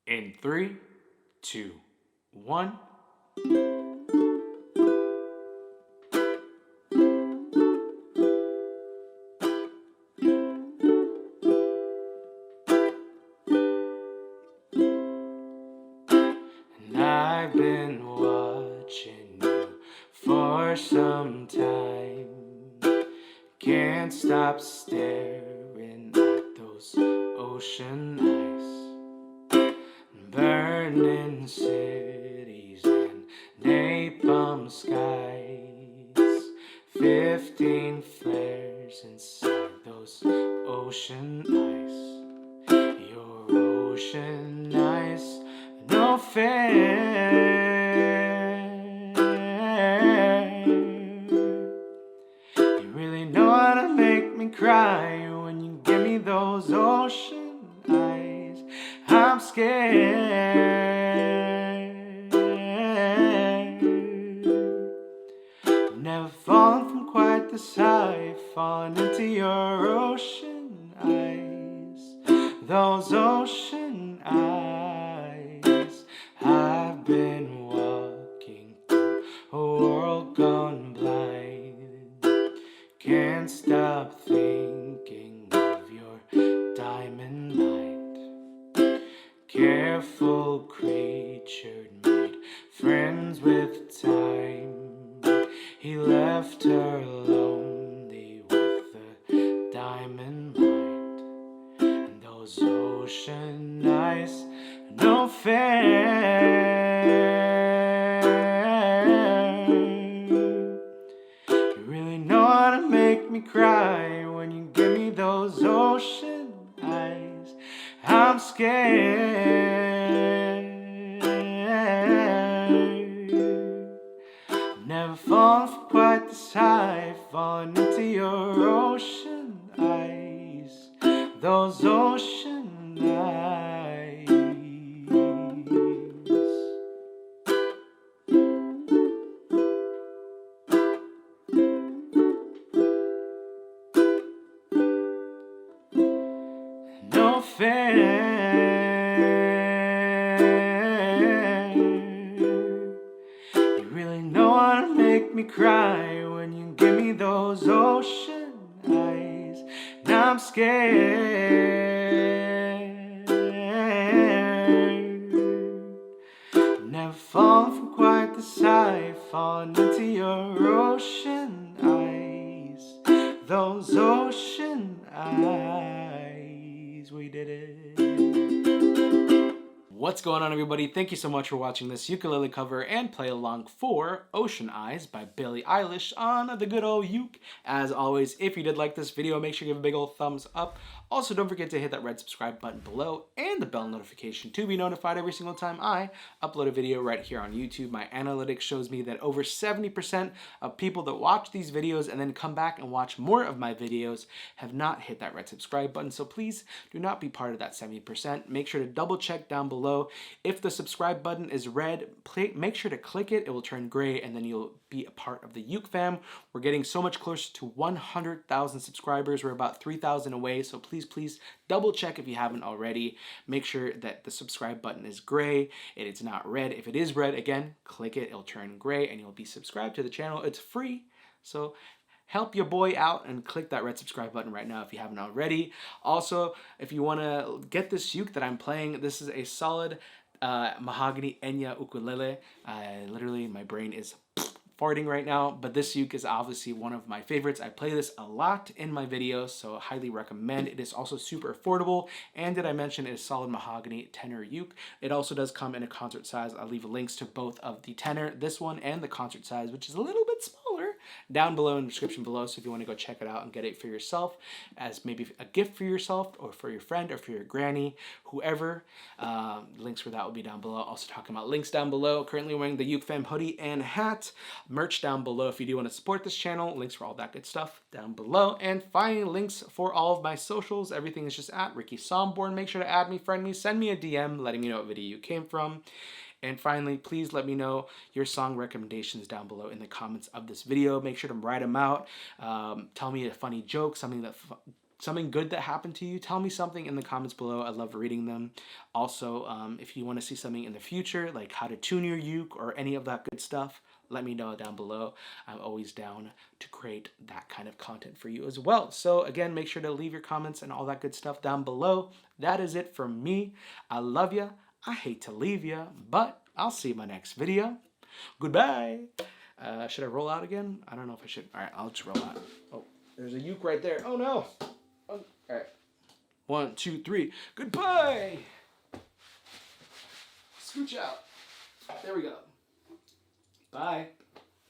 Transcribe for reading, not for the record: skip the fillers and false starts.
In three, two, one. And I've been watching you for some time. Can't stop staring at those ocean eyes. Burning cities and napalm skies. 15 flares inside those ocean eyes. Your ocean eyes, no fair. You really know how to make me cry when you give me those ocean eyes. I'm scared. I've never fallen from quite this high, falling into your ocean eyes. Those ocean eyes. I've been walking through a world gone blind. Can't stop thinking of your diamond light. Careful creature made friends with time. He left her lonely with the diamond light. And those ocean eyes, no fair. You really know how to make me cry when you give me those ocean eyes. I'm scared. Never fallen from quite this high, falling into your ocean eyes. Those ocean eyes. No fair. You really know how to make me cry when you give me those ocean eyes. Now I'm scared. Never fallen from quite this high, falling into your ocean eyes. Those ocean eyes. We did it. What's going on, everybody? Thank you so much for watching this ukulele cover and play along for Ocean Eyes by Billie Eilish on the good old uke. As always, if you did like this video, make sure you give a big old thumbs up. Also, don't forget to hit that red subscribe button below and the bell notification to be notified every single time I upload a video right here on YouTube. My analytics shows me that over 70% of people that watch these videos and then come back and watch more of my videos have not hit that red subscribe button. So please do not be part of that 70%. Make sure to double check down below. If the subscribe button is red, make sure to click it. It will turn gray and then you'll be a part of the Uke fam. We're getting so much closer to 100,000 subscribers. We're about 3,000 away. So please double check if you haven't already. Make sure that the subscribe button is gray. It is not red. If it is red, again, click it. It'll turn gray and you'll be subscribed to the channel. It's free. So help your boy out and click that red subscribe button right now if you haven't already. Also, if you want to get this uke that I'm playing, this is a solid Mahogany Enya ukulele. Literally, my brain is farting right now, but this uke is obviously one of my favorites. I play this a lot in my videos, so highly recommend. It is also super affordable, and did I mention it is solid mahogany tenor uke. It also does come in a concert size. I'll leave links to both of the tenor, this one, and the concert size, which is a little bit smaller, down below in the description below. So if you want to go check it out and get it for yourself as maybe a gift for yourself or for your friend or for your granny, whoever, links for that will be down below. Also talking about links down below. Currently wearing the Uke Fam hoodie and hat. Merch down below if you do want to support this channel. Links for all that good stuff down below. And finally, links for all of my socials. Everything is just at Ricky Somborn. Make sure to add me, friend me, send me a DM letting me know what video you came from. And finally, please let me know your song recommendations down below in the comments of this video. Make sure to write them out. Tell me a funny joke, something that something good that happened to you, tell me something in the comments below. I love reading them. Also, if you want to see something in the future, like how to tune your uke or any of that good stuff, let me know down below. I'm always down to create that kind of content for you as well. So again, make sure to leave your comments and all that good stuff down below. That is it from me. I love ya. I hate to leave ya, but I'll see you in my next video. Goodbye. Should I roll out again? I don't know if I should. All right, I'll just roll out. Oh, there's a uke right there. Oh no. Oh, all right. 1, 2, 3. Goodbye. Scooch out. There we go. Bye.